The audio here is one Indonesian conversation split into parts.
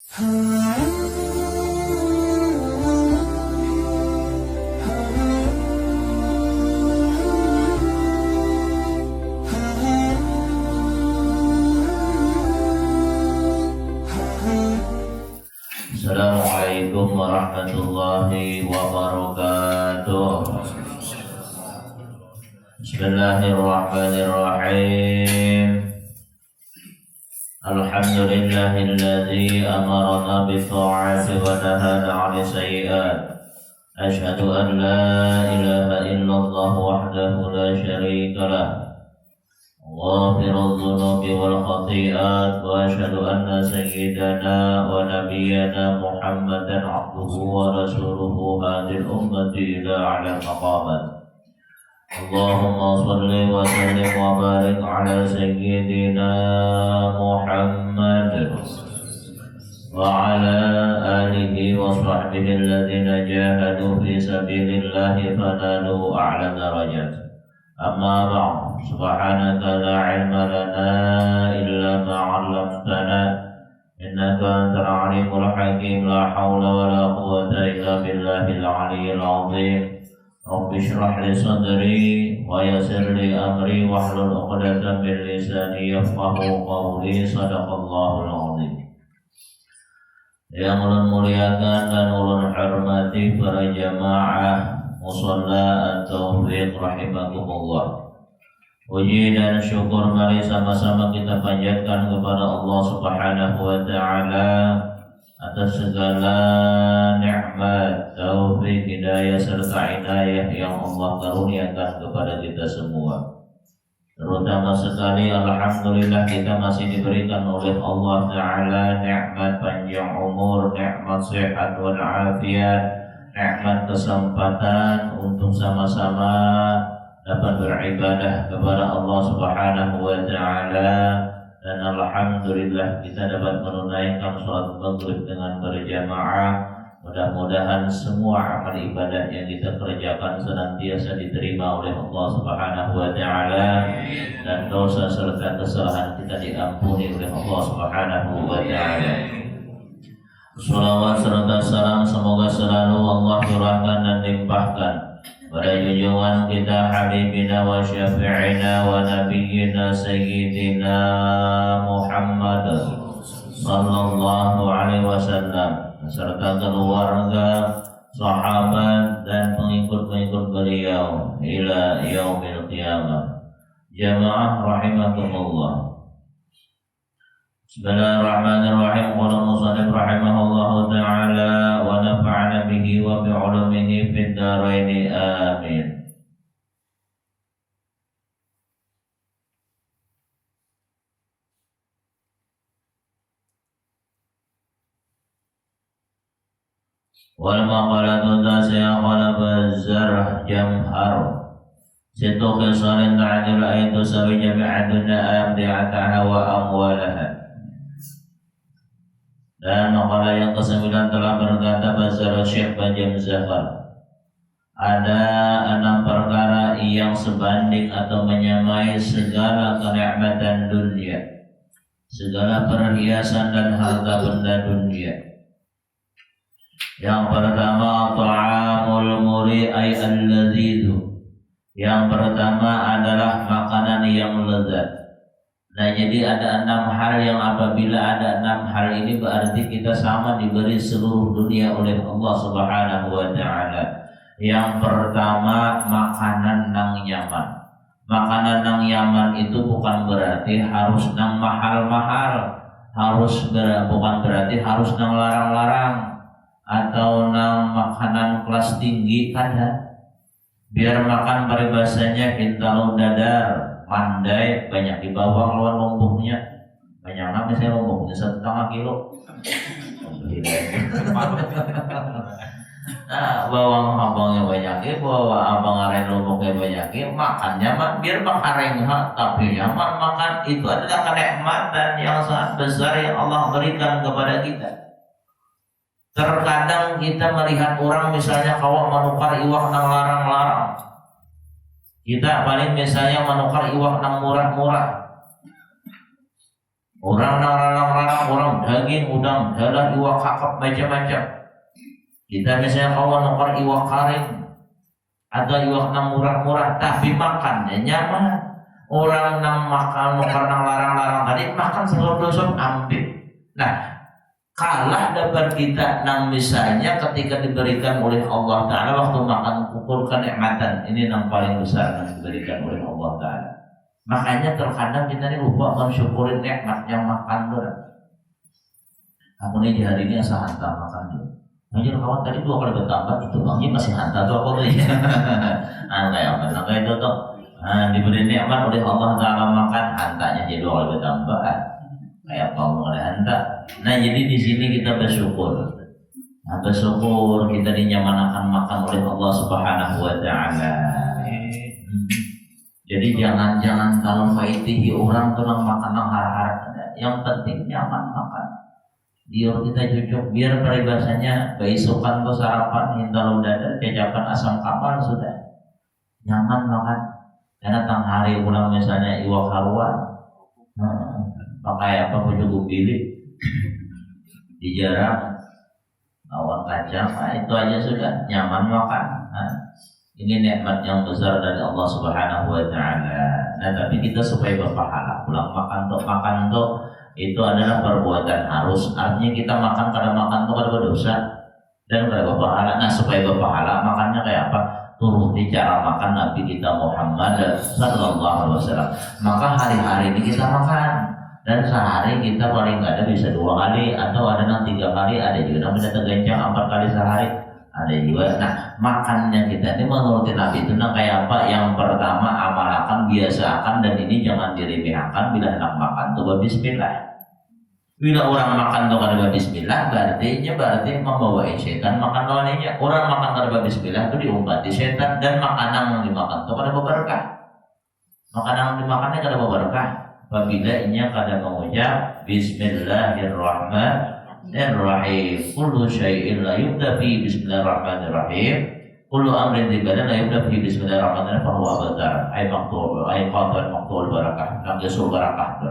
Assalamualaikum warahmatullahi wabarakatuh. Bismillahirrahmanirrahim. Alhamdulillahilladzi amarana bi-tha'ati wa nahana 'anil sayyi'at. Asyhadu an la ilaha illallah wahdahu la syarika lah. Ghafirudz dzunubi wal khati'at wa asyhadu anna sayyidana wa nabiyyana Muhammadan 'abduhu wa rasuluhu hadil ummati ila 'ala maqamat. Allahumma shalli wa sallim wa barik 'ala sayyidina Muhammad wa 'ala alihi wa sahbihi alladhina jahadu fi sabilillahi fanalu a'la darajat. Amma ba'd, subhanaka la ilma lana illa ma 'allamtana innaka antal 'alimul hakim. La haula wa la quwwata illa billahil 'aliyyil 'azim. Rabbi shrah li sadri wa yassir li amri wahlul 'uqdatam min lisani yafqahu qawli. Shadaqallahul 'azim. Yang ulun muliakan dan ulun hormati para jamaah musalla at-taufiq rahimakumullah. Puji dan syukur mari sama-sama kita panjatkan kepada Allah Subhanahu wa taala atas segala nikmat, taufik, hidayah serta inayah yang Allah karuniakan kepada kita semua. Terutama sekali alhamdulillah kita masih diberikan oleh Allah taala nikmat panjang umur, nikmat sehat wal afiat, nikmat kesempatan untuk sama-sama dapat beribadah kepada Allah Subhanahu wa taala, dan alhamdulillah kita dapat menunaikan salat maghrib dengan berjamaah. Mudah-mudahan semua amal ibadah yang kita kerjakan senantiasa diterima oleh Allah Subhanahu wa taala, dan dosa serta kesalahan kita diampuni oleh Allah Subhanahu wa taala. Salawat serta salam semoga selalu Allah curahkan dan limpahkan pada junjungan kita Habibina wa Syafi'ina wa Nabiyyina Sayyidina Muhammad sallallahu alaihi wasallam serta keluarga, sahabat dan pengikut-pengikut beliau ila yaumil qiyamah. Jamaah rahimakumullah. Bismillahirrahmanirrahim. Qala musannif rahimahullahu ta'ala wa nafa'ana bihi wa bi'ulumihi fid dharain. Amin. Wal maqalatu tasi'a qala Bazzar Jamhar. Situ khisalin ta'adil ayatu sawi jami'a dunya amdi'ataha wa amwalaha. Dan maqalah yang ke-9 telah berkata Bazzar Syekh Bajam Zahar, ada 6 perkara yang sebanding atau menyamai segala kenikmatan dunia, segala perhiasan dan harta benda dunia. Yang pertama ta'amul muri ay al-ladhidu. Yang pertama adalah makanan yang lezat. Nah, jadi ada 6 hal yang apabila ada 6 hal ini berarti kita sama diberi seluruh dunia oleh Allah Subhanahu wa taala. Yang pertama makanan nang nyaman. Makanan nang nyaman itu bukan berarti harus nang mahal-mahal, bukan berarti harus nang larang-larang atau nang makanan kelas tinggi, kada. Biar makan paribasanya kintalu dadar, pandai, banyak di bawah lawan lomboknya. Banyak nama saya lomboknya 1,5 kilo. Nah, bawang abangnya banyak, bawa abang aren lomboknya banyak, makannya biar menghareng, tapi nyaman makan itu adalah kenikmatan yang sangat besar yang Allah berikan kepada kita. Terkadang kita melihat orang misalnya kawan menukar iwak nang larang-larang, kita paling misalnya menukar iwak nang murah-murah. Orang larang-larang orang daging, udang, dalam iwak kakap macam-macam. Kita misalnya kawan nukar iwak karing atau iwak nang murah-murah tapi makannya nyaman. Orang nang makan nukar nang larang-larang tadi makan selop-selop ambil. Nah, kalah dapat kita nang misalnya ketika diberikan oleh Allah Ta'ala waktu makan pukul kenikmatan ini nang paling besar yang diberikan oleh Allah Ta'ala. Makanya terkadang kita ini lupa mensyukuri nikmat yang makan tuh. Aku nih di hari ini asa hantar makan tuh. Ngajar kawan tadi 2 kali bertambah itu bangnya masih hantar tuh aku tuh ya. Kayak apa? Nah kayak itu tuh. Diberi nikmat oleh Allah Ta'ala makan hantarnya jadi 2 kali bertambah. Kayak apa mau ada hantar. Nah jadi di sini kita bersyukur. Bersyukur kita dinyamanakan makan oleh Allah Subhanahu Wa Ta'ala. Jadi jangan kalau faitihi orang tuh nang makan nang harap-harap. Yang penting nyaman makan. Biar kita cucuk, biar peribahasanya beisukan tuh sarapan, hintal dada, jajakan asam kapal sudah nyaman makan. Karena tang hari ulang misalnya iwak haruan, pakai apa pucuk bilik, dijarang, lawan kacang, itu aja sudah nyaman makan. Ini nikmat yang besar dari Allah Subhanahu Wa Ta'ala. Nah tapi kita supaya berpahala pulang makan tuh itu adalah perbuatan harus. Artinya kita makan karena makan tuh ada dosa dan ada berpahala. Nah supaya berpahala makannya kayak apa? Turuti cara makan Nabi kita Muhammad Sallallahu Alaihi Wasallam. Maka hari-hari ini kita makan dan sehari kita paling nggak ada bisa 2 kali atau ada yang 3 kali, ada juga namanya tergencang 4 kali sehari. Ada juga. Nah makannya kita ini menurut Nabi itu kayak apa? Yang pertama amalkan, biasakan, dan ini jangan diremehkan. Bila hendak makan tuh bismillah. Bila orang makan tuh kada bismillah berarti membawa setan makan lawannya. Orang makan kada bismillah itu diumpati setan, dan makanan yang dimakan tuh kada berkah. Makanan yang dimakannya kada berkah. Apabila inya kada mengucap Bismillahirrahmanirrahim. Kullu syai'in la yubda fi bismillahirrahmanirrahim. Kullu amrin dibada la yubda fi bismillahirrahmanirrahim fahuwa abtar. Ay maqtul barakah. Nanggesul barakah.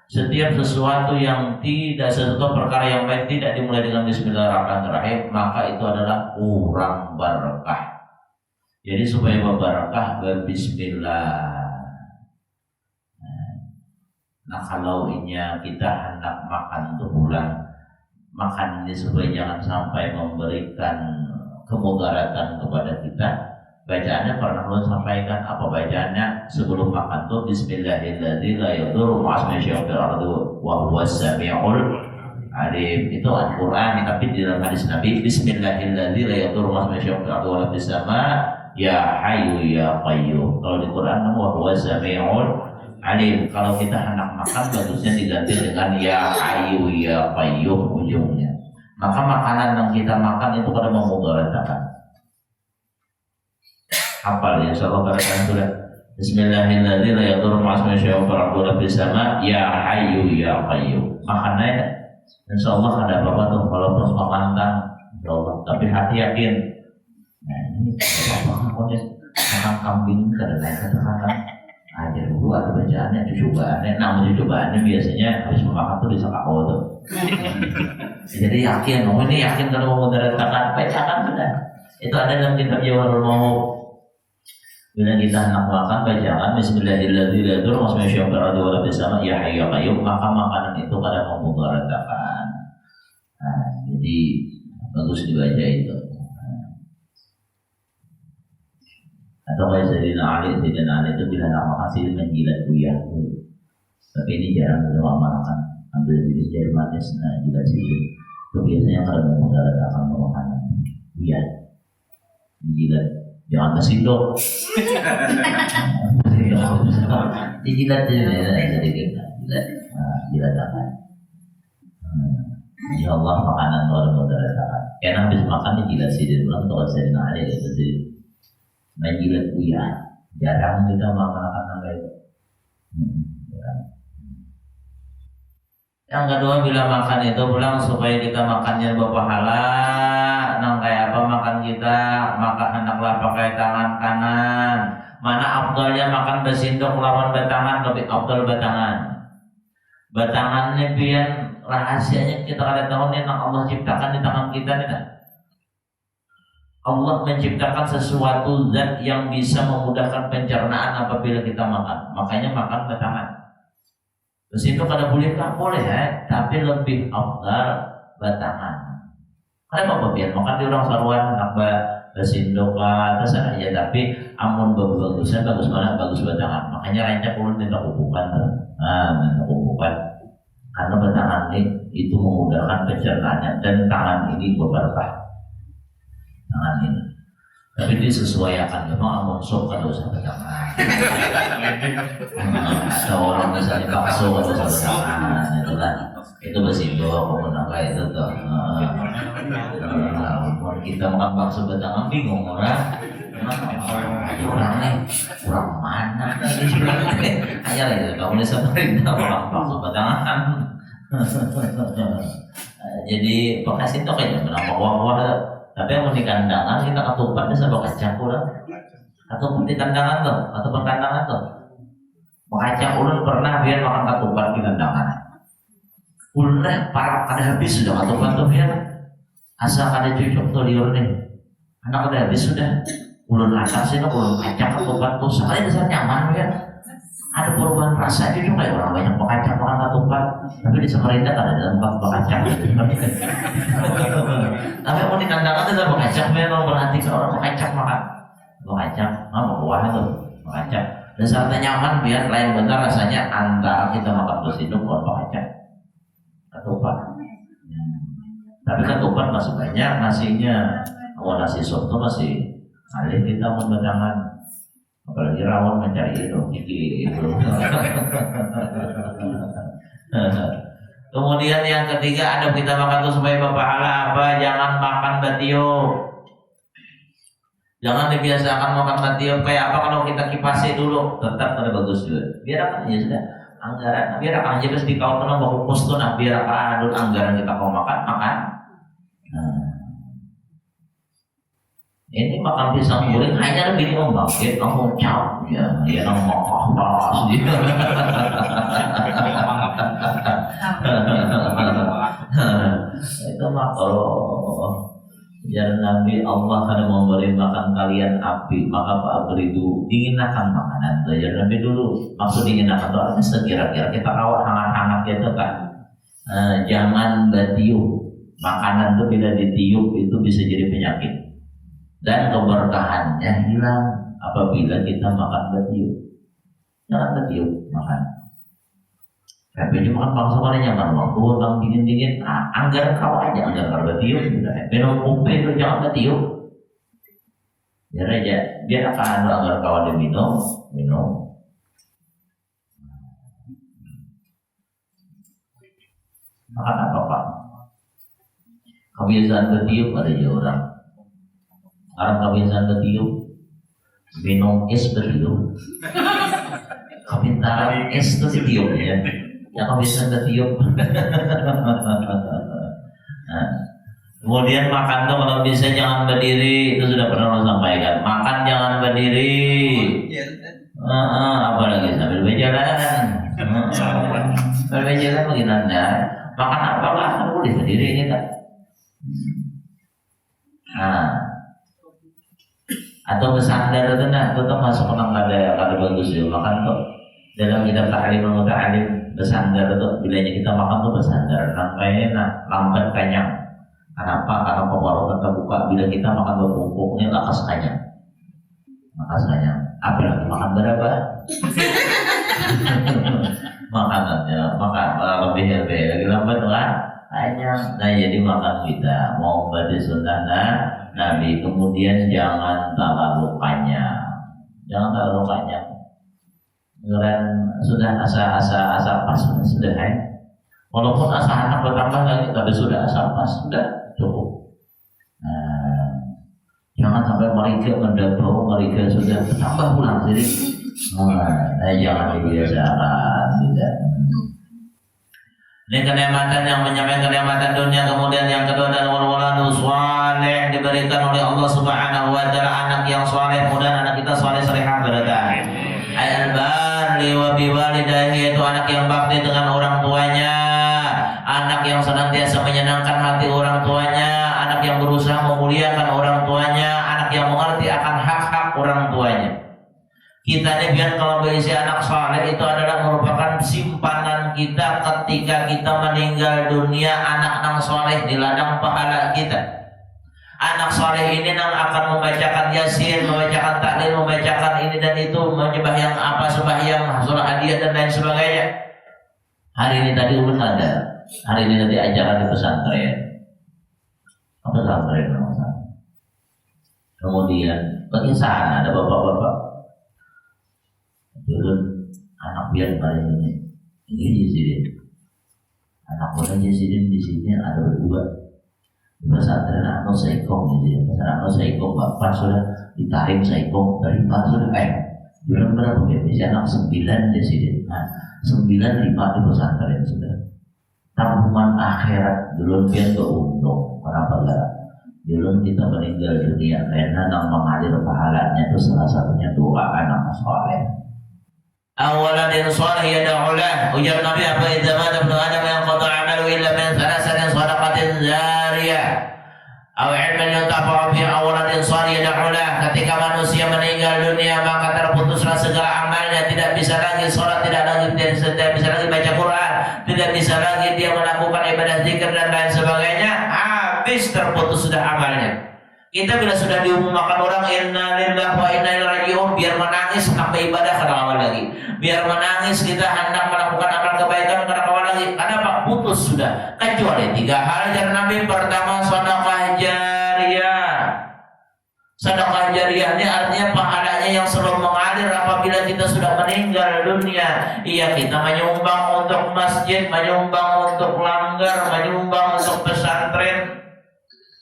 Setiap sesuatu yang tidak, sesuatu perkara yang baik tidak dimulai dengan bismillahirrahmanirrahim, maka itu adalah kurang barakah. Jadi supaya berbarakah berbismillah. Nah kalau inya kita hendak makan tuh pulang, makan ini supaya jangan sampai memberikan kemudaratan kepada kita. Bacaannya pernah lo sampaikan apa bacaannya sebelum makan tuh Bismillahirrahmanirrahim la yadurru ma'asmi syai'un fil ardi wa huwas samiul alim. Itu Al-Qur'an, tapi di dalam hadis Nabi Bismillahirrahmanirrahim la yadurru ma'asmi syai'un fil ardi wa la fis sama ya hayyu ya qayyum. Kalau di Quran wa huwas samiul alim. Kalau kita hendak makan bagusnya diganti dengan ya hayyu ya qayyum ujungnya. Maka makanan yang kita makan itu pada memudaratakan. Hafal ya, insyaallah barakan sudah. Bismillahirrahmanirrahim la yadurru ma'asmi syai'un fil ardi wa la fis sama ya hayyu ya qayyum. Makannya insyaallah ada apa tuh walaupun pemantang insyaallah, tapi hati yakin. Nah ini apa makan kambing kada naik katakan aja dulu ada bacaannya cobaannya. Nah cobaannya biasanya habis memakan tuh bisa KO tuh. Jadi yakin, ini yakin kalau mau mudaratkan bacakan benar. Itu ada dalam kitab Jawharul Ma'ruf. Bila kita hendak makan bacakan Bismillahirrahmanirrahim Masya syai'un wa la bisama ya hayyu ya qayyum, maka makanan itu kadang memudaratakan. Nah, jadi bagus dibaca itu. Atau kayak Sayyidina Ali itu bila hendak makan sih menjilat buaya. Tapi ini jarang dilakukan makan. Ambil jenis jari manis, nah jilat sih itu biasanya kadang memudaratakan makanan buaya. Jilat. Jangan kesindok. Dijilat jadi jilat tangan. Ya Allah makanan luar mudaratakan. Karena habis makan dijilat sih ulang tuh saya nanya itu sih. Main jilat buaya. Jarang kita makan kayak itu. Yang kedua, bila makan itu pulang supaya kita makannya berpahala. Nang kayak apa makan kita, maka hendaklah pakai tangan kanan. Mana afdalnya makan bersindok lawan batangan, lebih afdal batangan. Batangannya pian rahasianya kita kada tahu nih, Allah ciptakan di tangan kita nih. Allah menciptakan sesuatu zat yang bisa memudahkan pencernaan apabila kita makan. Makanya makan batangan. Terus itu kada boleh kah? Boleh ya, tapi lebih afdal batangan. Karena apa biar makan di orang saruan nambah basindok atas aja, tapi amun bagus-bagusan bagus mana bagus batangan. Makanya rancak ulun tidak kubukan. Tidak kubukan. Karena batangan ini itu memudahkan pencernaannya dan tangan ini berberkah. Tangan ini. Tapi disesuaikan, memang amun sok kada usah batangan. Ada orang misalnya bakso kada usah batangan, itu kan. Itu basindok amun apa itu tuh. Kita makan bakso batangan bingung orang. Orang nih, orang mana lagi sebenarnya? Hanya lagi, kamu bisa perintah makan bakso batangan. Jadi bekas itu kayaknya menambah wah-wah. Tapi yang di kandangan kita ketupat bisa bakacang kurang. Ketupat di kandangan tuh, atau perkandangan tuh. Bakacang ulun pernah biar makan ketupat di kandangan. Ulun parah kada habis sudah ketupat tuh biar. Asal kada cucuk tuh liur nih. Anak kada habis sudah. Ulun atas itu ulun kacang ketupat tuh sekali dasar nyaman biar. Ada perubahan rasa itu kayak orang banyak bakacang makan ketupat, tapi di Samarinda kan ada tempat bakacang. Tapi mau di kandangan itu bakacang, biar kalau berhati ke orang bakacang makan, bakacang, buah itu bakacang. Dan saatnya nyaman biar lain benar rasanya antara kita makan bersinduk atau bakacang, ketupat. Tapi ketupat masih banyak nasinya, kalau nasi soto masih alih kita membadangan. Apalagi rawan mencari itu. Kemudian yang ketiga, adab kita makan itu supaya berpahala apa? Jangan makan batiup. Jangan dibiasakan makan batiup. Kayak apa kalau kita kipasi dulu, tetap ada bagus juga. Biar akan aja sudah anggaran. Biar akan aja terus dikautan sama kukus tuh. Nah, biar akan adul anggaran kita mau makan. Ini makan pisang goreng hanya lebih membangkit, kamu cap ya, dia nang makan panas dia. Itu mah kalau ya Nabi Allah kada memberi makan kalian api, maka Pak beridu dinginkan makanan. Ya Nabi dulu maksud dinginkan itu artinya sekira-kira kita rawat hangat-hangat itu kan. Jangan batiup, makanan itu bila ditiup itu bisa jadi penyakit. Dan keberkahannya hilang apabila kita makan batiup. Jangan batiup makan. Tapi ini makan bangsa mana nyaman waktu orang dingin-dingin. Anggaran kau aja anggaran batiup. Minum kopi itu jangan batiup. Biar aja, biar akan anggaran kau ada minum. Makan apa Pak? Kebiasaan batiup ada aja orang. Orang kebiasaan batiup, minum es batiup, kepintaran es itu ditiup ya. Yang kebiasaan batiup. Nah, kemudian makan tuh kalau bisa jangan berdiri, itu sudah pernah saya sampaikan. Makan jangan berdiri. Apalagi sambil berjalan. Sambil berjalan bagaimana? Makan apa lah? Boleh berdiri ini tak? Atau bersandar itu nah itu termasuk orang kada bagus ya makan tuh dalam kitab ta'lim al-muta'allim bersandar itu bilanya kita makan tuh bersandar sampai lambat kenyang. Kenapa? Karena pemborotan terbuka bila kita makan berkumpuk ini lakas kenyang. Apalagi makan berapa? Makanannya makan lebih lagi lambat kan? Kenyang. Nah jadi makan kita mau baca sunnah Nabi, kemudian jangan terlalu kenyang. Kemudian sudah asa pas sudah walaupun asa anak bertambah lagi, tapi sudah asa pas sudah cukup. Jangan sampai mereka sudah bertambah pulang jadi. Jangan dibiasakan tidak. Ini kenikmatan yang menyampaikan kenikmatan dunia. Kemudian yang kedua adalah waladu saleh, diberikan oleh Allah Subhanahu wa taala anak yang saleh, mudah anak kita saleh salihah berkah. Al-barri wa biwalidayhi, itu anak yang bakti dengan orang tuanya. tuanya, anak yang berusaha memuliakan orang tuanya, anak yang mengerti akan hak-hak orang tuanya. Kita ini biar kalau berisi anak saleh itu adalah merupakan simpanan kita ketika kita meninggal dunia. Anak yang saleh di ladang pahala kita. Anak saleh ini yang akan membacakan yasin, membacakan tahlil, membacakan ini dan itu, menyembah yang apa, sembahyang, sholat hadiah dan lain sebagainya. Hari ini tadi ulun ada. Hari ini tadi ajaran di pesantren. Pesantren namanya. Kemudian bagi sana ada bapak-bapak. Ulun anak biar paling ini jadi anak orang jadi di sini ada berdua. Di pesantren anu saikong jadi pesantren anu saikong bapak sudah ditarik saikong dari pak sudah bulan berapa ya? Anak 9 di sini. Nah, 9 5 di pesantren sudah. Tabungan akhirat dulu biar keuntung. Kenapa enggak? Dulu kita meninggal dunia karena yang mengalir pahalanya itu salah satunya doa anak saleh. Awalan saleh yad'u lah. Ujar Nabi apa idza mata ibnu adam yanqata 'amalu illa min thalathatin shadaqatin jariyah aw 'ilmin yuntafa'u bihi awalan saleh yad'u lah. Ketika manusia meninggal dunia maka terputuslah segala amalnya, tidak bisa lagi salat, tidak bisa lagi baca Quran, tidak bisa lagi dia melakukan ibadah zikir dan lain sebagainya. Habis, terputus sudah amalnya. Kita bila sudah diumumkan orang inna lillahi wa inna ilaihi raji'un, biar menangis sampai ibadah kada awal lagi. Biar menangis kita hendak melakukan amal kebaikan kada awal lagi. Kenapa? Putus sudah. Kecuali 3 hal dari Nabi. Pertama, sedekah jariyah. Sedekah jariyah ini artinya pahalanya yang selalu mengalir apabila kita sudah meninggal dunia. Iya, kita menyumbang untuk masjid, menyumbang untuk langgar, menyumbang untuk pesantren.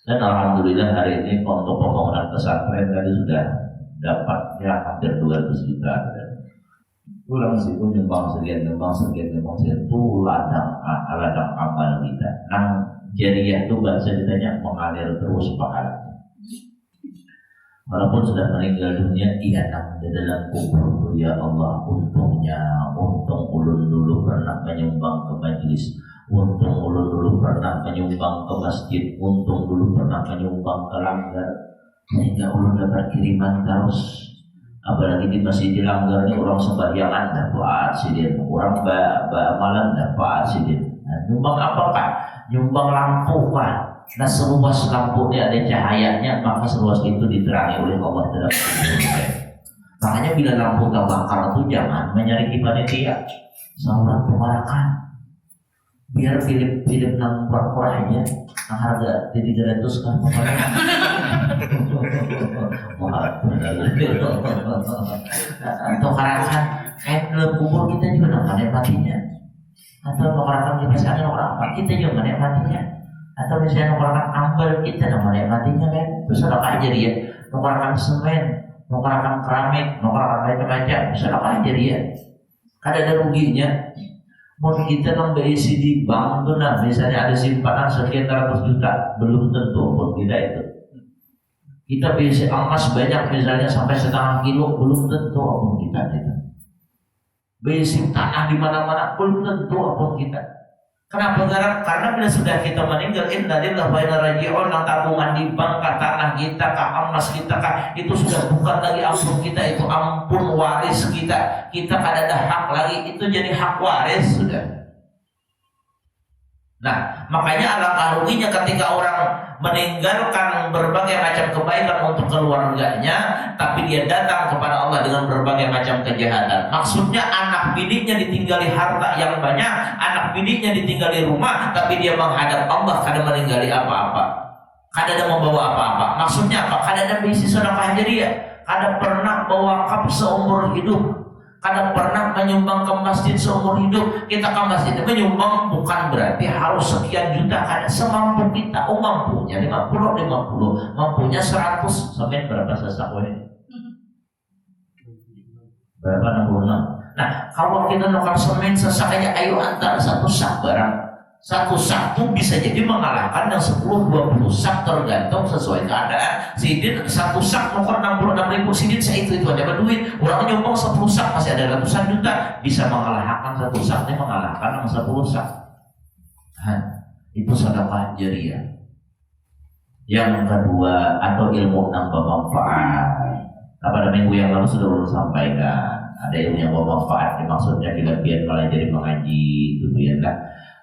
Dan alhamdulillah hari ini untuk pembangunan pesantren tadi sudah dapatnya hampir 200 juta. Pulang sih pun nyumbang sekian itu ladang amal kita. Nang jariyah itu bahasa ditanya mengalir terus pahalanya. Walaupun sudah meninggal dunia, iya nang di dalam kubur ya Allah, untungnya untung ulun dulu pernah menyumbang ke majelis, untung ulun dulu pernah menyumbang ke masjid, untung dulu pernah menyumbang ke langgar, sehingga ulun dapat kiriman terus. Apalagi di masjid di langgar ini orang sembahyang dapat sidin, orang malam dapat sidin. Nah, nyumbang apakah? Nyumbang lampu kan? Nah, seluas lampu ini ada cahayanya, maka seluas itu diterangi oleh Allah dalam kubur. Makanya bila lampu terbakar itu jangan menyariki panitia, saluran pemarakan. Biar film nang murah-murahnya, nang harga di 300 kan atau karakan dalam kubur kita juga nang menikmatinya, atau mengarakan kipas angin orang apa kita juga menikmatinya, atau misalnya mengarakan ambal kita nang menikmatinya kan. Sedekah jariyah, mengarakan semen, mengarakan keramik, mengarakan macam-macam, sedekah jariyah. Kan ada ruginya. Mau kita nang berisi di bank tuh, nah misalnya ada simpanan sekian ratus juta, belum tentu pun kita itu. Kita berisi emas banyak misalnya sampai 0,5 kilo, belum tentu pun kita itu. Berisi tanah di mana-mana, belum tentu pun kita. Kenapa? Karena bila sudah kita meninggal, inna lillahi wa inna ilaihi raji'un, tabungan di bank, tanah kita, emas kita, itu sudah bukan lagi ampun kita, itu ampun waris kita. Kita kada ada hak lagi, itu jadi hak waris sudah. Nah, makanya alangkah ruginya ketika orang meninggalkan berbagai macam kebaikan untuk keluarganya, tapi dia datang kepada Allah dengan berbagai macam kejahatan. Maksudnya anak bidiknya ditinggali harta yang banyak, anak bidiknya ditinggali rumah, tapi dia menghadap Allah kada meninggali apa-apa, kada ada membawa apa-apa. Maksudnya apa? Kada ada bisi sedekah jariyah, kada pernah bawa wakaf seumur hidup, kada pernah menyumbang ke masjid seumur hidup. Kita ke masjid menyumbang bukan berarti harus sekian juta, kada semampu kita. Oh, mampunya 50, mampunya 100. Sampai berapa sesak ini? Berapa 66? Nah, kalau kita nukar semen sesaknya, ayo antar 1 sak barang. 1 sak itu bisa jadi mengalahkan yang 10-20 sak tergantung sesuai keadaan. Sidin 1 sak nukar 66.000 sidin itu aja berduit. Orang nyumbang 10 sak masih ada ratusan juta, bisa mengalahkan 1 sak ini mengalahkan yang 10 sak. Itu sedekah jariyah. Yang kedua, atau ilmu yang bermanfaat. Pada minggu yang lalu sudah sampaikan, ada ilmu yang bermanfaat, maksudnya biar pelajari mengaji gitu ya kan.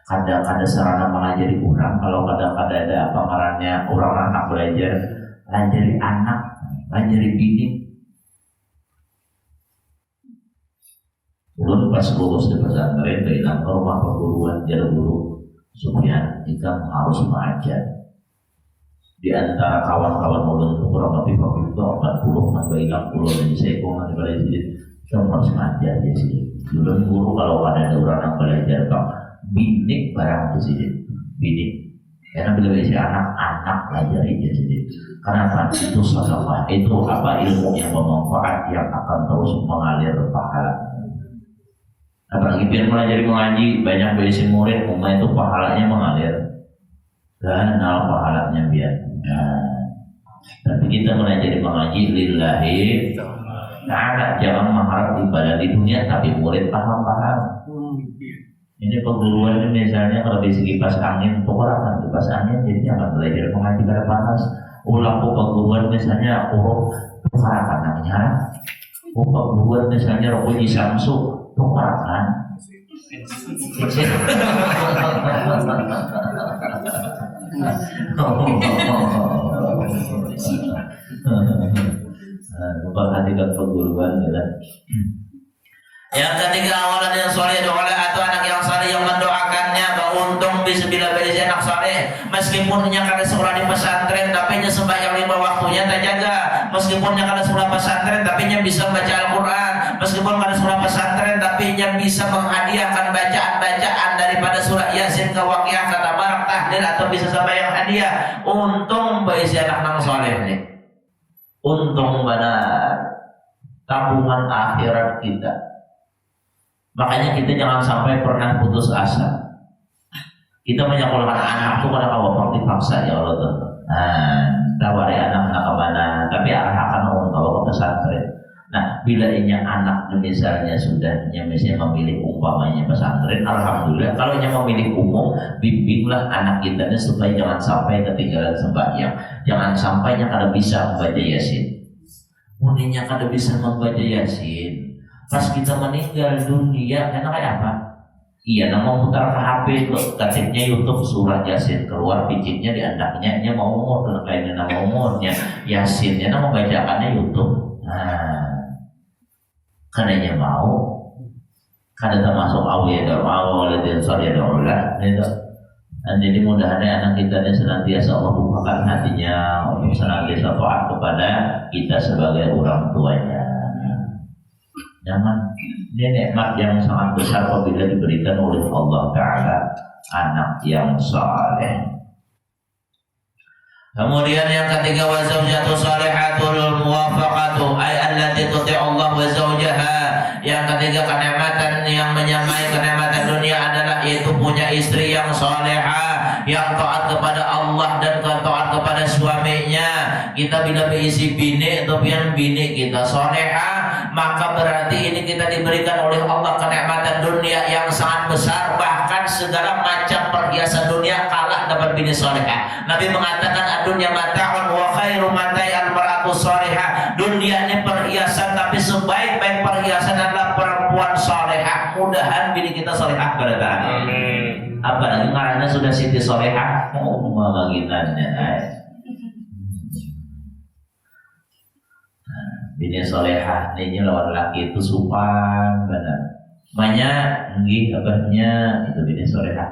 Kadang-kadang sarana mengajari orang, kalau kadang-kadang ada apa ngarannya orang anak belajar, pelajari anak, pelajari bini. Ulun pas lulus di pesantren, bilang ke rumah perguruan jadi guru Sufyan, kita harus mengajar. Di antara kawan-kawan ulun itu kurang lebih waktu itu 40 mas bilang pulau dari Seko nanti pada sini kita harus mengajar di sini. Ulun guru kalau ada orang yang belajar bang bini barang di sini, bini. Karena bila isi anak-anak belajar di sini. Karena itu salah itu apa ilmu yang bermanfaat yang akan terus mengalir pahala. Apalagi biar pelajari mengaji banyak berisi murid, umumnya itu pahalanya mengalir dan pahalanya biar. Tapi kita pelajari mengaji lillahi ta'ala, jangan mengharap ibadah di dunia tapi murid paham-paham. Ini perguruan ini misalnya kalau di kipas angin, pokoknya kipas angin jadi jangan belajar mengaji pada panas. Ulang perguruan misalnya huruf tukarakan namanya. Perguruan misalnya rokok di Samsu tukarakan. Memperhatikan perguruan ya. Yang ketiga, awalan yang soleh oleh atau anak yang soleh yang mendoakannya beruntung bisa bila berisi anak soleh. Meskipun nya kada sekolah di pesantren tapi nya sembahyang 5 waktunya terjaga. Meskipun nya kada sekolah pesantren tapi nya bisa baca Al-Quran. Meskipun kada sekolah pesantren tapi nya bisa menghadiahkan bacaan-bacaan daripada surah Yasin ke Waqiah ke Tabarak Tahlil atau bisa sembahyang hadiah. Untung berisi anak nang soleh nih. Untung benar tabungan akhirat kita. Makanya kita jangan sampai pernah putus asa. Kita menyekolahkan anak itu karena bapak dipaksa ya Allah tuh. Tawari anak ke mana, tapi arahkan orang tua ke pesantren. Nah, bila ini anak misalnya sudah misalnya memilih umpamanya pesantren, alhamdulillah. Kalau yang memilih umum, bimbinglah anak kita supaya jangan sampai ketinggalan sembahyang. Jangan sampai yang kada bisa membaca Yasin. Muninya kada bisa membaca Yasin. Pas kita meninggal dunia, karena kayak apa? Iya, nama putar ke HP itu, ketiknya YouTube surah Yasin keluar, picitnya di andaknya, nya mau umur, kayaknya nama umurnya Yasinnya, nama bacakannya YouTube. Karenanya mau, kada termasuk awal dan sorry ada ulah, itu. Dan jadi mudah-mudahan anak kita ini senantiasa Allah bukakan hatinya untuk senantiasa taat kepada kita sebagai orang tuanya. Jangan, ini nikmat yang sangat besar apabila diberikan oleh Allah Ta'ala anak yang saleh. Kemudian yang ketiga, wa zawjatu salihatul muwafaqatu ay allati tuti'u Allah wa zawjaha. Yang ketiga, kenikmatan yang menyamai kenikmatan dunia adalah yaitu punya istri yang salehah, yang taat kepada Allah dan taat kepada suaminya. Kita bila berisi bini atau bini kita salehah, maka berarti ini kita diberikan oleh Allah kenikmatan dunia yang sangat besar, bahkan segala macam perhiasan dunia kalah dapat bini salehah. Nabi mengatakan dunia mata'un wa khairu matai al-mar'atu salihah. Dunia ini perhiasan, tapi sebaik-baik perhiasan adalah perempuan salehah. Mudahan bini kita salehah pada tahun. Amin. Apalagi karena sudah Siti salehah, mau baginannya. Bini solehah ini lawan laki itu supan benar. Banyak nggih kabarnya itu bini solehah.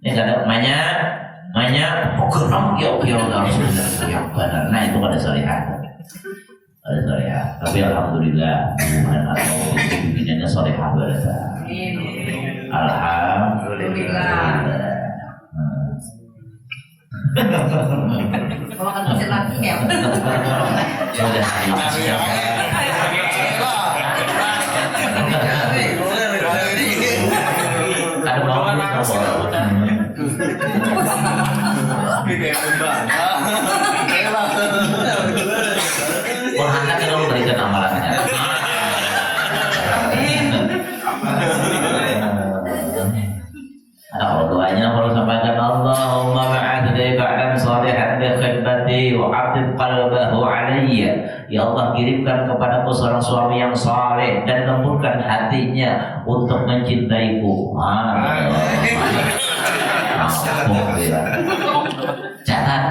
Ini kadang banyak program kiau harus yang benar. Nah itu pada solehah. Ada solehah. Tapi alhamdulillah hubungan atau bininya solehah berada. Alhamdulillah. Kalau kan bisa lagi ya. Ada mau anak yang memberikan amalannya. Ada kalau doanya kalau sampaikan Allahumma ba'adli ba'dan salihan bi sunnati wa atib qalbahu alayya. Ya Allah, kirimkan kepadaku seorang suami yang saleh dan lembutkan hatinya untuk mencintaiku. Jangan.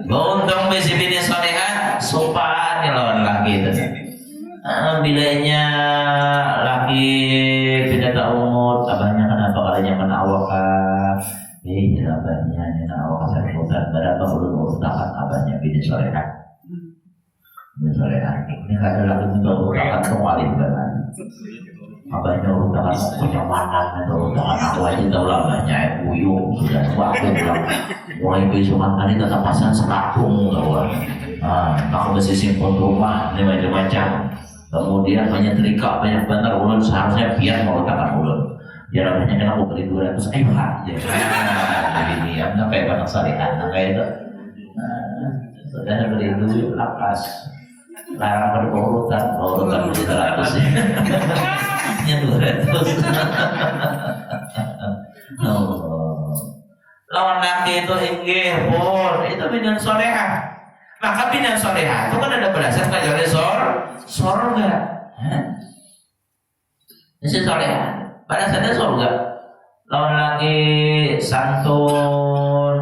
Untung besi bini solehah sopan ya lawan laki itu. Bilanya laki tidak tak umur, abahnya kenapa kalanya menawakkan? Abahnya menawakkan sarimutan berapa ulun urutakan abahnya bini solehah. Bini solehah ini ada lagi untuk urutakan kemarin kan. Abahnya urutakan kenyamanan atau urutakan aku aja tahu lah abahnya buyung sudah waktu bilang mulai besokan kali tetap pasang selakung kawan. Aku mesti simpan rumah ini macam-macam. Kemudian banyak trika, banyak bantar ulun seharusnya biar mau letakkan ulun. Biar abahnya kan aku beli 200 ayo aja. Jadi niat nak kayak banyak syariat, nak kayak itu. Sudah beli dulu lapas. Larang berurutan beli 100 ya. Nya 200. Lawan laki itu inggih pun itu bidang solehah. Maka bidang solehah itu kan ada berdasar kajian surga. Ini solehah berdasarnya surga. Lawan laki santun,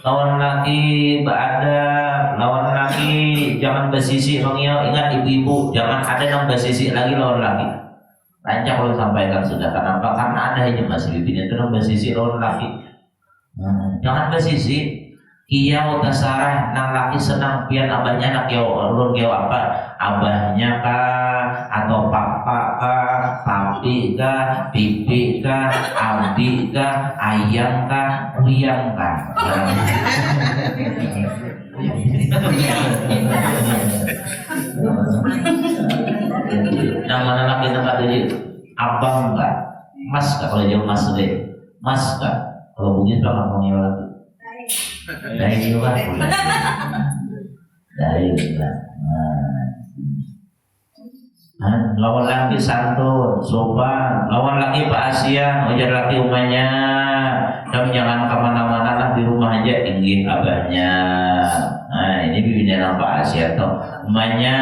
lawan laki beradab, lawan laki jangan bersisi mengiau. Ingat ibu-ibu, jangan ada yang bersisi lagi lawan laki. Rancang kalau sampaikan sudah. Kenapa? Karena ada aja masih bibirnya itu yang bersisi lawan laki. Jangan bersisi. Kiau tasarah nang laki senang pian abahnya nak kiau ulun kiau apa? Abahnya kah atau papa kah, papi kah, pipi kah, abi kah, ayang kah, uyang kah? Yang mana laki nak jadi abang kah, mas kah kalau jauh mas deh, mas kah kalau bugis banget ngomongin lagi. Dari juga, dari juga. Lawan laki santun, sopan. Lawan laki Pak Asian, ujar laki umahnya. Kamu jangan kemana-mana lah, di rumah aja tinggi abahnya. Nah ini bibirnya Pak Asian tuh. Umahnya,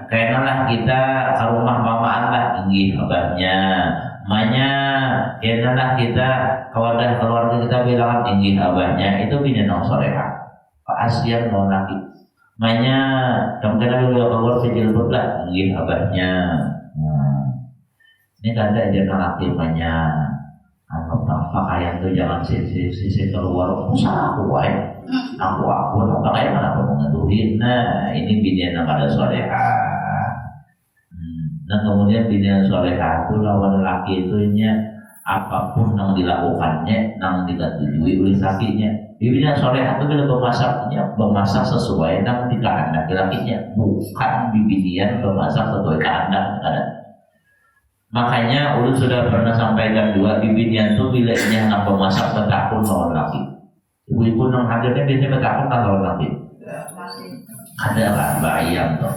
kayaknya lah kita ke rumah mamaan lah tinggi abahnya. Makanya lah kita kalau ada keluarga kita bilang tinggi abahnya itu bidang solehah. Pak Asian mau laki. Makanya kemudian juga keluar kecil lah tinggi abahnya. Ini kan ada aja laki banyak. Pakaian tuh jangan sisi keluar usaha aku aku pakaian mana aku mengeduhin. Nah ini bidang pada solehah. Dan kemudian bidang solehah itu lawan laki itunya apapun yang dilakukannya, yang disetujui oleh lakinya. Bidang solehah itu bila bermasak sesuai yang dikehendak lakinya, bukan bidang bermasak sesuai kehendak. Makanya ulun sudah pernah sampaikan juga bidang itu bila ini hendak bermasak bertakun lawan laki. Ibu-ibu yang hadirnya biasanya bertakun lawan laki. Ada lah bayang tuh.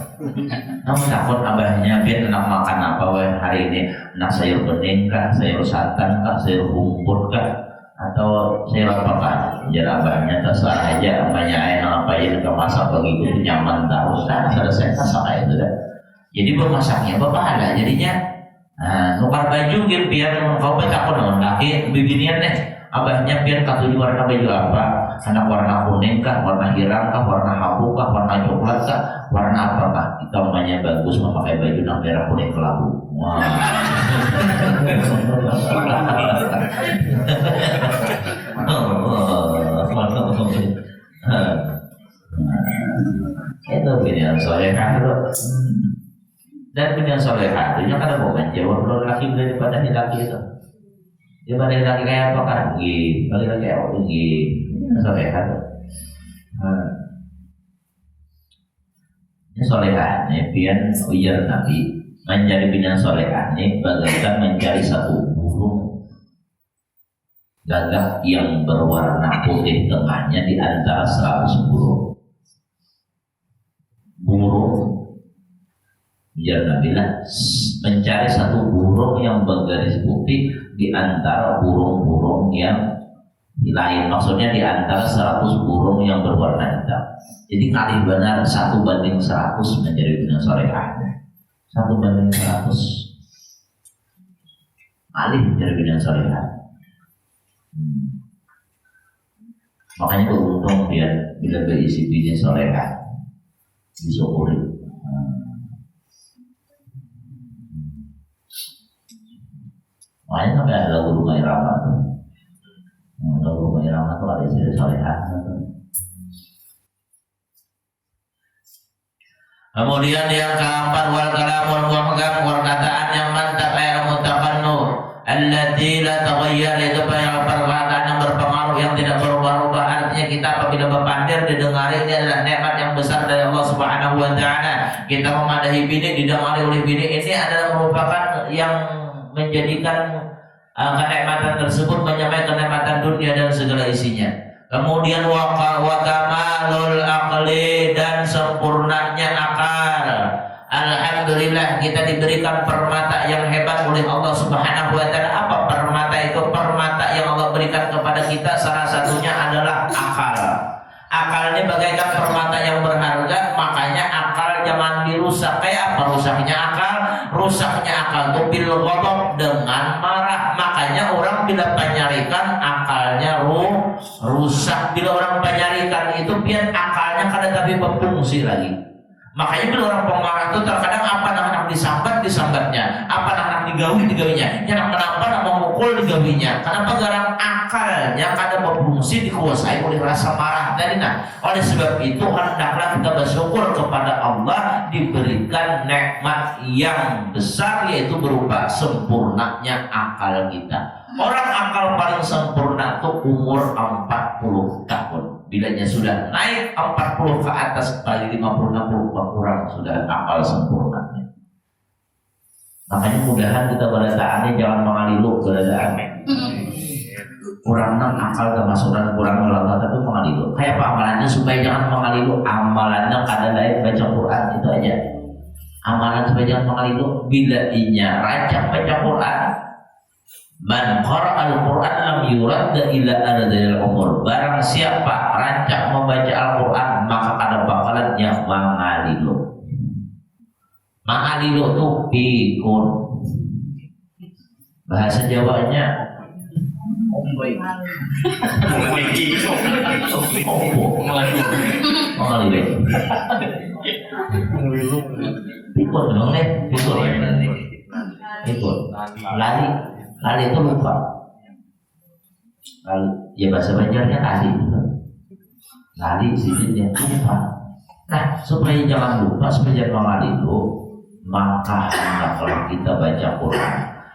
Namun takut abahnya biar enak makan apa hari ini, enak sayur bening kah, sayur santan kah, sayur bumbur kah, atau sayur apa kah? Jadi abahnya terserah aja, abahnya enak apa yang masak begitu nyaman terus. Selesai masak itu dah. Jadi bermasaknya berpahala jadinya. Nukar baju gitu biar kau takut dengan laki beginian deh. Abahnya biar katuju warna baju apa? Anak warna kuning kah, warna hirang kah, warna abu kah, warna coklat kah, warna apa kah? Kita umumnya bagus memakai baju yang merah kuning kelabu. Wah. Itu pilihan solehah itu. Dan pilihan solehah itu kan ada momen jawab laki daripada laki itu. Dia balik lagi kayak apa kan? Balik lagi kayak apa? Solehah tuh. Ini solehah ini biar ujar Nabi menjadi bidang solehah ini bagaikan mencari satu burung gagak yang berwarna putih tengahnya di antara 100 burung. Burung Biar Nabilah mencari satu burung yang bergaris putih di antara burung-burung yang lain, maksudnya di antara 100 burung yang berwarna hitam. Jadi kali benar 1 banding 100 menjadi bina solehah. 1 banding 100 kali menjadi bina solehah. Makanya beruntung dia bila berisi bina solehah disyukuri. Makanya sampai ada lagu Rumah Irama tuh. Lagu Rumah Irama tuh ada istri solehah. Kemudian yang keempat wal kalamul muhkam, perkataan yang mantap ayat mutaqannur allati la taghayyar, itu perkataan yang berpengaruh yang tidak berubah-ubah. Artinya kita apabila berpandir didengari, ini adalah nikmat yang besar dari Allah Subhanahu wa taala. Kita memadahi bini, didengari oleh bini, ini adalah merupakan yang menjadikan kenikmatan tersebut menyamai kenikmatan dunia dan segala isinya. Kemudian wa kamalul aqli, dan sempurnanya akal. Alhamdulillah kita diberikan permata yang hebat oleh Allah Subhanahu wa taala. Apa permata itu? Permata yang Allah berikan kepada kita salah satunya adalah akal. Akal ini bagaikan permata yang berharga, makanya akal jangan dirusak. Kayak apa rusaknya akal? Rusaknya akal itu bil ghadab, dengan marah. Makanya orang bila penyarikan akalnya rusak. Bila orang penyarikan itu biar akalnya kadang tapi berfungsi lagi. Makanya bila orang pemarah itu terkadang apa nak disambatnya, apa nak digawinya, yang nak menampak nak memukul digawinya. Kenapa? Karena akalnya kadang berfungsi dikuasai oleh rasa marah tadi. Oleh sebab itu hendaklah kita bersyukur kepada Allah diberikan nikmat yang besar, yaitu berupa sempurnanya akal kita. Orang akal paling sempurna itu umur 40 tahun. Bilanya sudah naik 40 ke atas, kali 50-60 kurang sudah akal sempurnanya. Makanya mudahan kita beradaannya jangan mengalilu beradaannya. Kurang akal termasukan kurang melanggar tapi mengalilu. Kayak apa amalannya supaya jangan mengalilu? Amalannya kadang lain baca Quran, itu aja. Amalan supaya jangan mengalilu, bila inya rancang baca Quran. Man qara'al Quran lam yurad ila ardil umur. Barang siapa rancang membaca Al-Quran, maka kada bakalan yang mangalilu. Mangalilu itu pikun. Bahasa Jawanya pikun dong nih, pikun. Lali itu lupa. Lali, ya bahasa Banjarnya lali sisinya lupa. Nah, supaya jangan lupa, supaya jangan mengalilu, maka hendaklah kita baca Quran.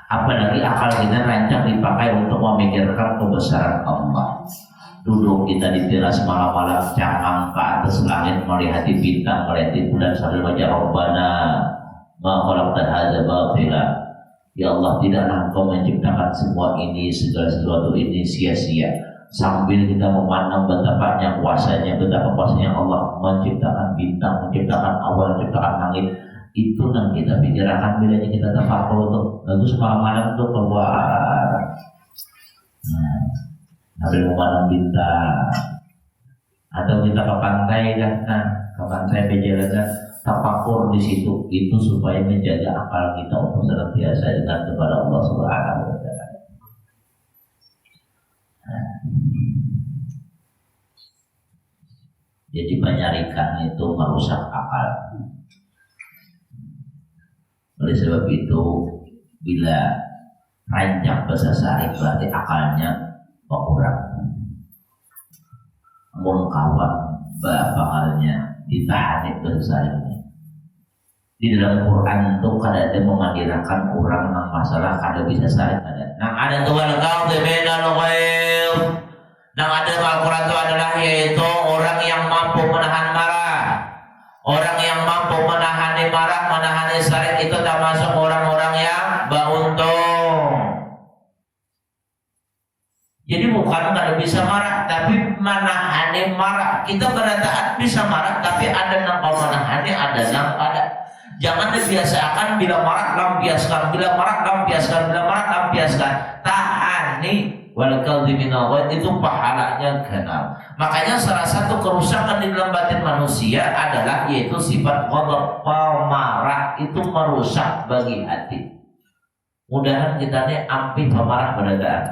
Apalagi akal kita rancang dipakai untuk memikirkan kebesaran Allah. Duduk kita di teras malam-malam, cangkang ke atas langit, melihat bintang, melihat bulan sambil baca Rabbana ma khalaqta hadza batila. Ya Allah, tidaklah Engkau menciptakan semua ini, segala sesuatu ini sia-sia. Sambil kita memandang betapa kuasanya Allah menciptakan bintang, menciptakan awan, menciptakan langit. Itu yang kita pikirkan bilanya kita tafakkur tuh. Bagus malam-malam tuh keluar. Sambil memandang bintang. Atau kita ke pantai kan, ke pantai berjalan, tafakkur di situ. Itu supaya menjaga akal kita untuk senantiasa ingat kepada Allah Subhanahu wa taala. Jadi penyarikan itu merusak akal. Oleh sebab itu, bila rancang bahasa syar'i berarti akalnya berkurang. Mun kawan bakalnya ditahan bahasa syar'i. Di dalam Quran itu kada ada memagirakan orang yang masalah kada bisa syar'i kada. Nang ada tuh wal qadhibina al-ghaib. Nang ada Al-Quran itu adalah yaitu orang yang mampu menahan marah. Orang yang mampu menahani marah, menahani syar'i itu termasuk orang-orang yang beruntung. Jadi bukan kada bisa marah, tapi menahani marah. Kita pada taat bisa marah, tapi ada yang kau menahani, ada yang kada. Jangan dibiasakan bila marah lampiaskan, bila marah lampiaskan, bila marah lampiaskan. Tahan nih. Wal kadhimina itu pahalanya genap. Makanya salah satu kerusakan di dalam batin manusia adalah yaitu sifat ghadab, pemarah itu merusak bagi hati. Mudahan kita nih ampih pemarah pada daan.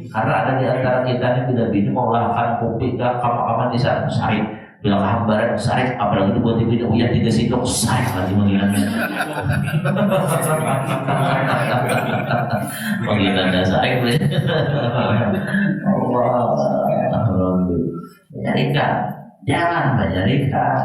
Karena ada di antara kita nih bila bini mau lakukan kopi ke kamar-kamar di sana sarik, bila kehambaran sarik, apalagi buat bini uya 3 sendok sarik lagi mengingatnya. Mengingatnya sarik. Allah, menyarikan, jangan menyarikan.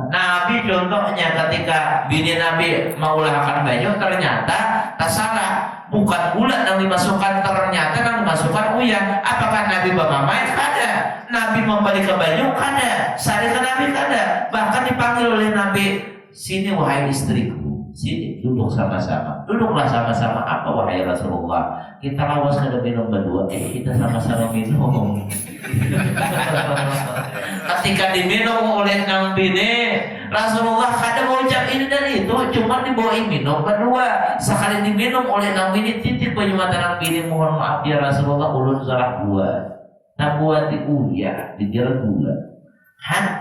Nabi contohnya ketika bini Nabi mau lahirkan baju ternyata tak salah, bukan gula yang dimasukkan, ternyata yang dimasukkan uyah. Apakah Nabi bermamai? Kada. Nabi membalik ke baju? Kada. Sari ke Nabi? Kada. Bahkan dipanggil oleh Nabi, sini wahai istriku, sini duduk sama-sama. Duduklah sama-sama. Apa wahai Rasulullah? Kita lawas kada minum berdua. Kita sama-sama minum. Ketika diminum oleh nang bini, Rasulullah kadang mengucap ini dan itu, cuma dibawain minum berdua. Sekali diminum oleh nang bini, titip baju mata nang bini, mohon maaf ya Rasulullah, ulun salah buat. Nah buat diuya, dijerat gula.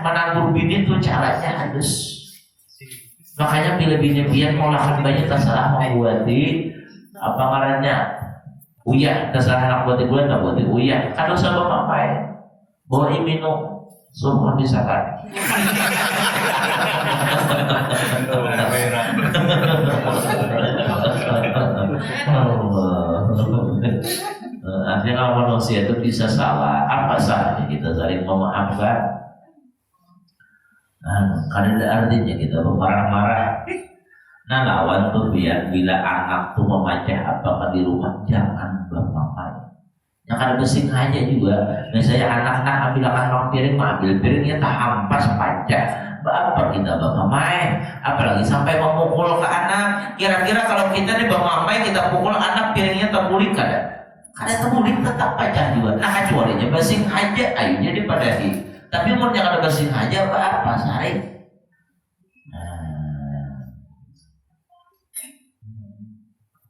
Menanggur bini itu caranya halus. Makanya bila bini pian mau lakukan banyak terserah mau buati apa ngarannya uya, terserah anak buati gula tak buati uya. Kalau sama papai bawain minum. Semua bisa kan? Artinya kalau manusia itu bisa salah, apa salahnya kita saling memaafkan? Karena ada artinya kita marah-marah. Nah lawan tuh biar bila anak tuh memacah apakah di rumah jangan bermakai. Yang kada besing aja juga. Misalnya anak-anak ambil piring, ambil piringnya tak hampas pajak. Bapak kita bermamai, apalagi sampai memukul ke anak. Kira-kira kalau kita nih bermamai, kita pukul anak, piringnya terbulik kada? Kada terbulik tetap pajak juga. Nah kecualinya besing aja, ayunya dipadahi. Tapi mau yang kada besing aja apa sari?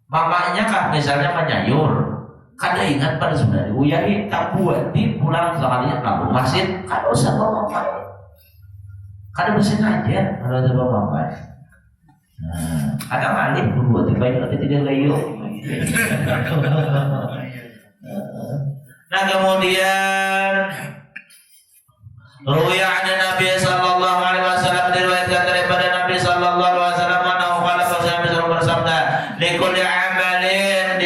Mamanya kah misalnya menyayur. Kada ingat pada sebenarnya uyahi tak buat di pulang sekalinya lalu masjid kada usah bawa mapai, kada besin aja kalau ada bawa mapai. Ada malih berbuat di banyak nanti tidak layu. Nah kemudian ruya ada Nabi sallallahu alaihi wasallam, diriwayatkan daripada Nabi sallallahu alaihi wasallam annahu qala bersabda likulli amalin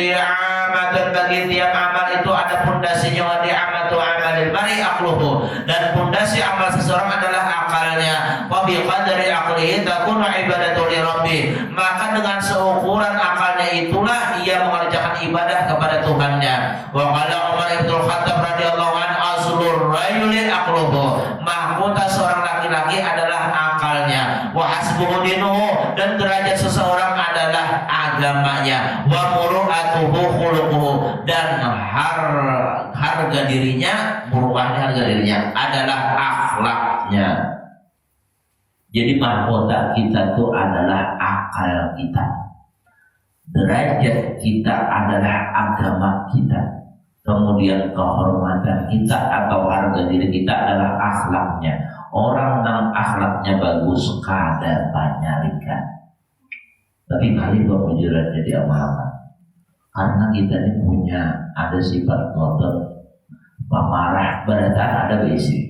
bagi tiap amal itu ada pondasinya, wa di'amatu amalil mari aqluhu, dan pondasi amal seseorang adalah akalnya. Wa bi qadri aqlihi takunu ibadatu li rabbih, maka dengan seukuran akalnya itulah ia mengerjakan ibadah kepada Tuhannya. Wa qala Umar bin Khattab radhiyallahu anhu aslur rajuli aqluhu, mahkota seorang laki-laki adalah akalnya. Wa hasbuhu dinuhu, dan derajat seseorang adalah agamanya. Wa muru'atuhu khuluquhu, dan harga dirinya, muru'ahnya harga dirinya adalah akhlaknya. Jadi mahkota kita itu adalah akal kita, derajat kita adalah agama kita, kemudian kehormatan kita atau harga diri kita adalah akhlaknya. Orang yang akhlaknya bagus kada banyarikan, tapi kali bermujuran jadi amal-amal. Karena kita ini punya ada sifat kotor, pemarah, berarti ada besi.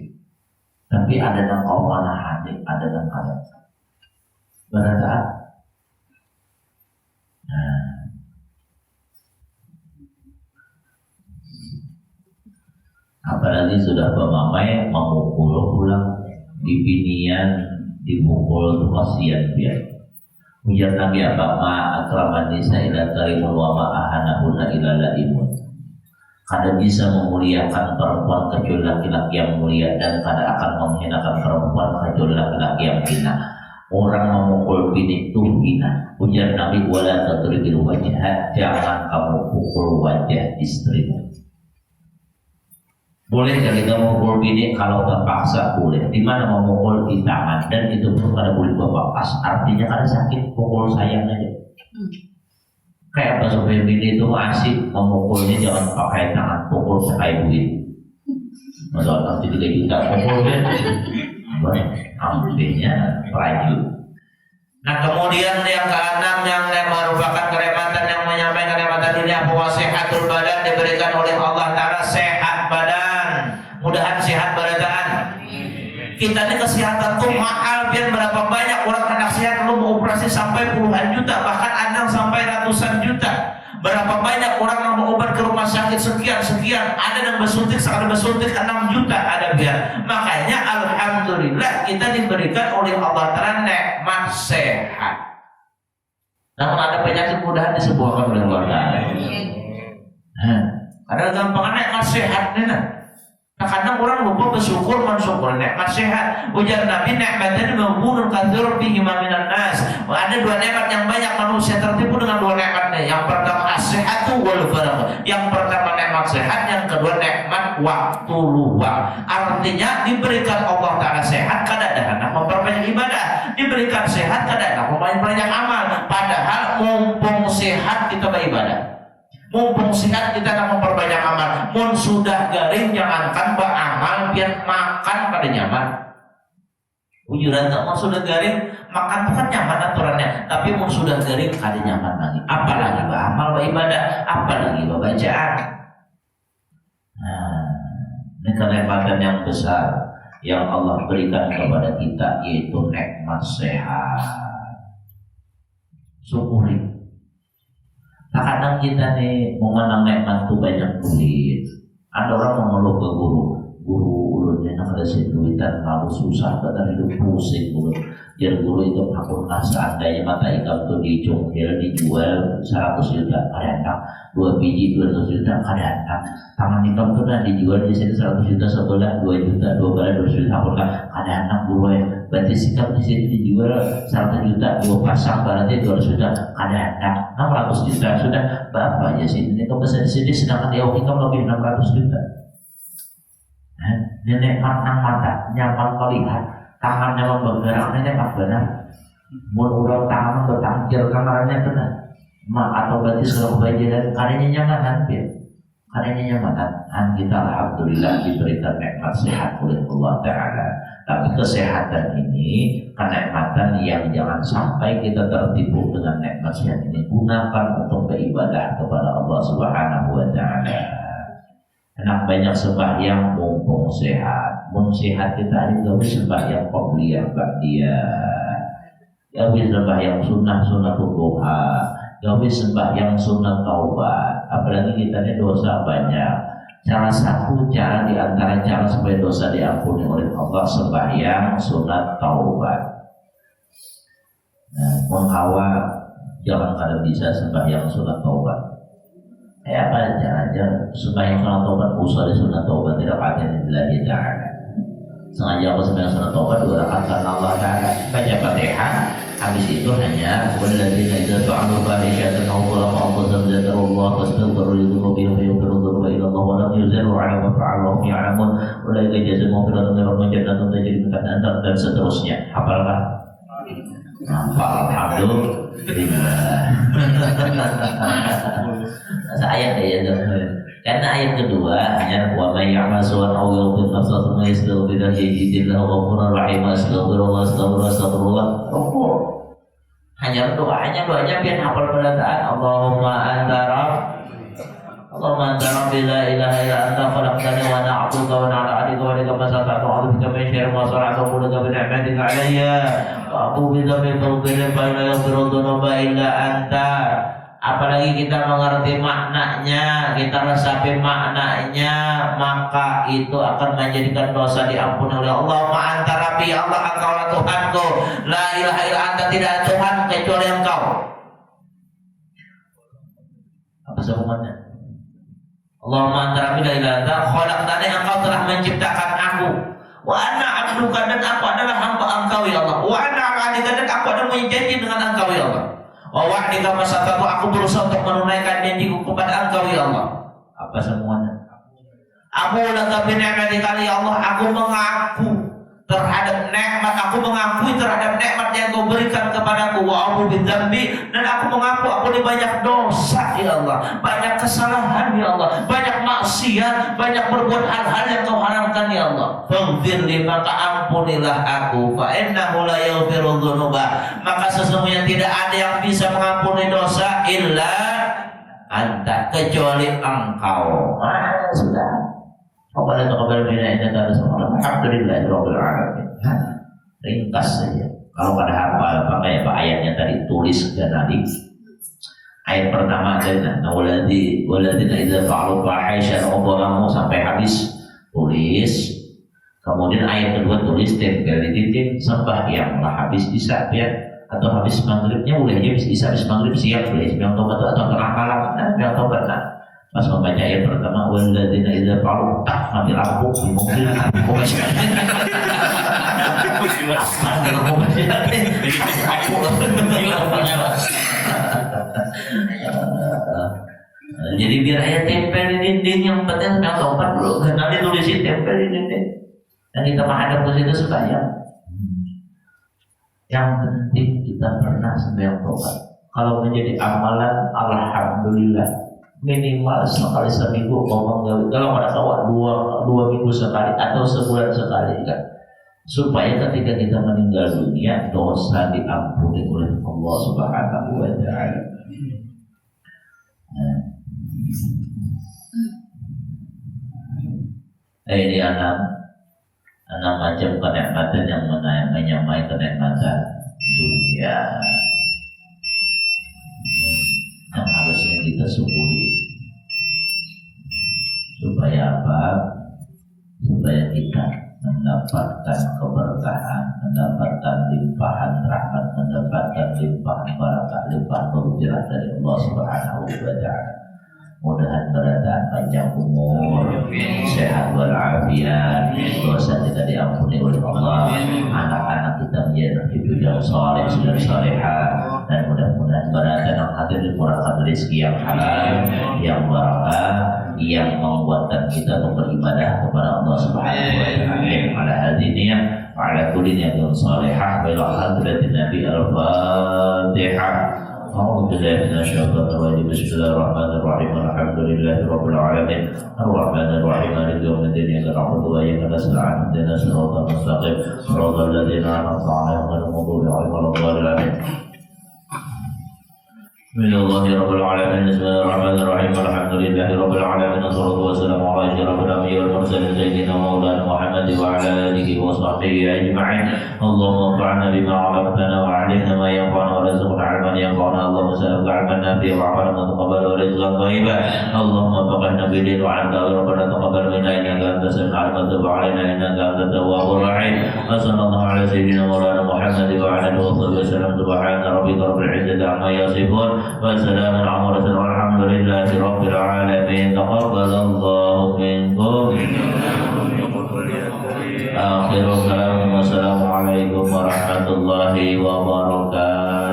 Tapi ada yang kau mana hati, ada yang kada. Berarti apalagi sudah pemamai memukul pulang di binian, dipukul tuh kasihan biar. Ujar Nabi apa ma akraman nisa ila karimul wa ma ahanahuna ila laimun. Kada bisa memuliakan perempuan kecuali laki-laki yang mulia, dan kada akan menghinakan perempuan kecuali laki-laki yang hina. Orang memukul bini itu hina. Ujar Nabi wala tadribil wajha, jangan kamu pukul wajah istrimu. Boleh kita memukul bini kalau terpaksa boleh. Di mana memukul di tangan dan itu pun kada boleh berpapas. Artinya kada sakit, pukul sayang aja. Kayak apa supaya bini itu asik memukulnya jangan pakai tangan, pukul pakai duit. Masalah nanti 3 juta pukul kan? Ambilnya lanjut. Nah kemudian yang keenam yang merupakan kenikmatan yang menyampaikan kenikmatan dunia bahwa sehatul badan diberikan oleh Allah Ta'ala sehat badan. Mudahan sehat badan. Kita ini kesehatan tuh mahal, biar berapa banyak orang anak sehat lu mau operasi sampai puluhan juta, bahkan ada yang sampai ratusan juta. Berapa banyak orang yang mau obat ke rumah sakit sekian, ada yang bersuntik sekali bersuntik 6 juta ada biar. Makanya alhamdulillah kita diberikan oleh Allah Ta'ala nikmat sehat. Namun ada penyakit mudahan disembuhkan oleh Allah Ta'ala. Ada gampang nikmat sehat nih. Kadang orang lupa bersyukur mensyukur nikmat sehat. Ujar Nabi nikmatnya membunuh katsir bihi minan nas. Ada 2 nikmat yang banyak manusia tertipu dengan 2 nikmatnya. Yang pertama as-sihhatu wal faragh. Yang pertama nikmat sehat, yang kedua nikmat waktu luang. Artinya diberikan Allah Ta'ala sehat kadang-kadang memperbanyak ibadah, diberikan sehat kadang-kadang memperbanyak amal. Padahal mumpung sehat kita beribadah. Mumpung sehat kita akan memperbanyak amal. Mun sudah garing jangankan beramal, biar makan pada nyaman. Ujuran tak mun sudah garing makan bukan nyaman aturannya, tapi mun sudah garing kada nyaman lagi. Apalagi beramal beribadah, apalagi bacaan. Nah, ini kenikmatan yang besar yang Allah berikan kepada kita, yaitu nikmat sehat. Syukuri. Kadang kita nih mengenang nikmat itu banyak duit. Ada orang mengeluh ke guru ulunnya nak ada duitan lalu susah, kadang hidup pusing guru. Jadi guru itu akun seandainya mata ikan itu dicungkil dijual 100 juta kadang, 2 biji 200 juta kadang. Tangan ikan itu nah dijual di sini 100 juta sebelah 2 juta 2 kali 200 juta kadang guru ya. Berarti sikap di sini dijual 100 juta 2 pasang berarti 200 juta kadang 600 juta sudah berapa aja sih ini besar di sini, sedangkan dia income lebih 600 juta. Nenek matang mata nyaman melihat, tangannya bergeraknya tak benar. Mulut tangan bertangkir kamarnya benar. Atau berarti seluruh bajiran karenanya nyaman hampir. Karenanya nyaman. Kita alhamdulillah diberikan nikmat sehat oleh Allah Ta'ala. Tapi kesehatan ini kenikmatan yang jangan sampai kita tertipu dengan nikmat sehat ini. Gunakan untuk beribadah kepada Allah Subhanahu wa Ta'ala. Enak banyak sembahyang mumpung sehat. Mumpung sehat kita ini gak bisa sembahyang qobliyah ba'diyah. Gak bisa sembahyang sunnah duha. Gak bisa sembahyang sunnah taubat. Apalagi kita ini dosa banyak. Salah satu cara di antara cara supaya dosa diampuni oleh Allah sembahyang sunat taubat. Nah, mengawal jangan kada bisa sembahyang sunat taubat. Apa caranya sembahyang sunat taubat usah di sunat taubat tidak pakai billahi ta'ala. Sengaja aku sembahyang sunat taubat 2 rakaat karena Allah Ta'ala baca Fatihah. Habis itu hanya walladzina idza fa'alu fahishatan aw zalamu anfusahum dzakarullah fastaghfiru li dzunubihim fayaghfiru dzunuba illa Allah wa lam yuziru 'ala ma fa'alu wa hum ya'lamun ulaika jazaohum maghfiratun min rabbihim jannatun tajri min tahtiha al-anhar dan seterusnya. Hafalkah? Hafal, alhamdulillah. Ayat karena ayat kedua hanya wa may ya'mal su'an aw yadhlim nafsahu thumma yastaghfir yajidillahu ghafurur rahim astaghfirullah. Hanya doanya biar hafal perkataan Allahumma anta rabbi la ilaha illa anta khalaqtani wa ana 'abduka wa ana 'ala 'ahdika wa 'ahdika ma stata'tu a'udzu bika min syarri ma sana'tu wa a'udzu bi ni'matika 'alayya wa a'udzu bika min fadlika fa la yaghfiru dzunuba illa anta. Apalagi kita mengerti maknanya, kita resapi maknanya, maka itu akan menjadikan dosa diampuni oleh Allah. Anta Rabbi, Allah Engkaulah Tuhanku, la ilaha illa anta, tidak Tuhan kecuali Engkau. Apa sambungannya? Allahumma anta Rabbi la ilaha illa anta khalaqtani, Engkau telah menciptakan aku. Wa ana 'abduka, dan aku adalah hamba Engkau ya Allah. Wa ana 'ala 'ahdika, dan aku adalah menjanji dengan Engkau ya Allah. Wa wa'dika masatatu, aku berusaha untuk menunaikan janjiku kepada Engkau ya Allah. Apa semuanya? Aku laka bi ni'matika ya Allah, aku mengaku terhadap nikmat, aku mengakui terhadap nikmat yang Kau berikan kepadaku. Wa a'udzu bidzambi, dan aku mengaku aku ini banyak dosa ya Allah, banyak kesalahan ya Allah, banyak maksiat, banyak berbuat hal-hal yang Kau haramkan ya Allah. Faghfirli, maka ampunilah aku. Fa innahu la yaghfiru dzunuba, maka sesungguhnya tidak ada yang bisa mengampuni dosa illa anta, kecuali Engkau. Sudah. Kepada kabar bina ini ada semua. Alhamdulillahirabbil alamin. Ringkas saja. Kalau pada hafal pakai apa ayatnya tadi, tulis dan tadi. Ayat pertama adalah waladina idza fa'alu fahishan aw sampai habis, tulis. Kemudian ayat kedua tulis, tempel di titik sembahyanglah habis isya ya, atau habis maghribnya boleh aja bisa habis maghrib siap boleh yang tobat atau kenakalan yang tobat. Pas membaca ayat pertama walladzina idza fa'alu mati lampu di mobil jadi biar ayat tempel di dinding, yang penting yang tobat dulu nanti tulisin tempel di dinding dan kita menghadap ke situ sembahyang. Yang penting kita pernah sembahyang tobat. Kalau menjadi amalan, alhamdulillah minimal sekali seminggu ngomong gawe. Kalau ada kawan dua minggu sekali atau sebulan sekali kan, supaya ketika kita meninggal dunia dosa diampuni oleh Allah Subhanahu wa Ta'ala. Ini enam macam kenikmatan yang menyamai kenikmatan dunia yang harusnya kita syukuri. Supaya apa? Supaya kita mendapatkan keberkahan, mendapatkan limpahan rahmat, mendapatkan limpahan barakah, limpahan berkah dari Allah Subhanahu wa Ta'ala. Mudah-mudahan keadaan panjang umur, sehat walafiat, dosa kita diampuni oleh Allah, anak-anak kita menjadi hidup yang saleh dan salehah, dan mudah-mudahan keadaan yang hadir dimurahkan rezeki yang halal, yang barakah, yang membuatkan kita beribadah kepada Allah Subhanahu wa Ta'ala. Ala hadiniyah wa ala kulli niyatin salihah wa ila hadratin Nabi al-Fatihah. أعوذ بالله من الشيطان الرجيم. بسم الله الرحمن الرحيم. الحمد لله رب العالمين الرحمن الرحيم مالك يوم الدين إياك نعبد وإياك نستعين اهدنا الصراط المستقيم صراط الذين أنعمت عليهم غير المغضوب عليهم ولا الضالين. بسم الله رب العالمين. بسم الله الرحمن الرحيم. الحمد لله رب العالمين والصلاة والسلام على أشرف الأنبياء والمرسلين سيدنا مولانا محمد وعلى آله وصحبه أجمعين. اللهم انفعنا بما علمتنا وعلمنا ما ينفعنا وارزقنا علما ينفعنا. اللهم سألك علما نافعا وعملا متقبلا ورزقا طيبا. اللهم فقهنا بالدين وعن تأويل ربنا تقبل منا إنك أنت السميع العليم وتب علينا إنك أنت التواب الرحيم. وصلى الله على سيدنا مولانا محمد وعلى آله وصحبه وسلم. سبحان ربك رب العزة عما يصفون وسلام على المرسلين والحمد لله رب العالمين. تقبل الله منكم. آخر كلام والسلام عليكم ورحمة الله وبركاته.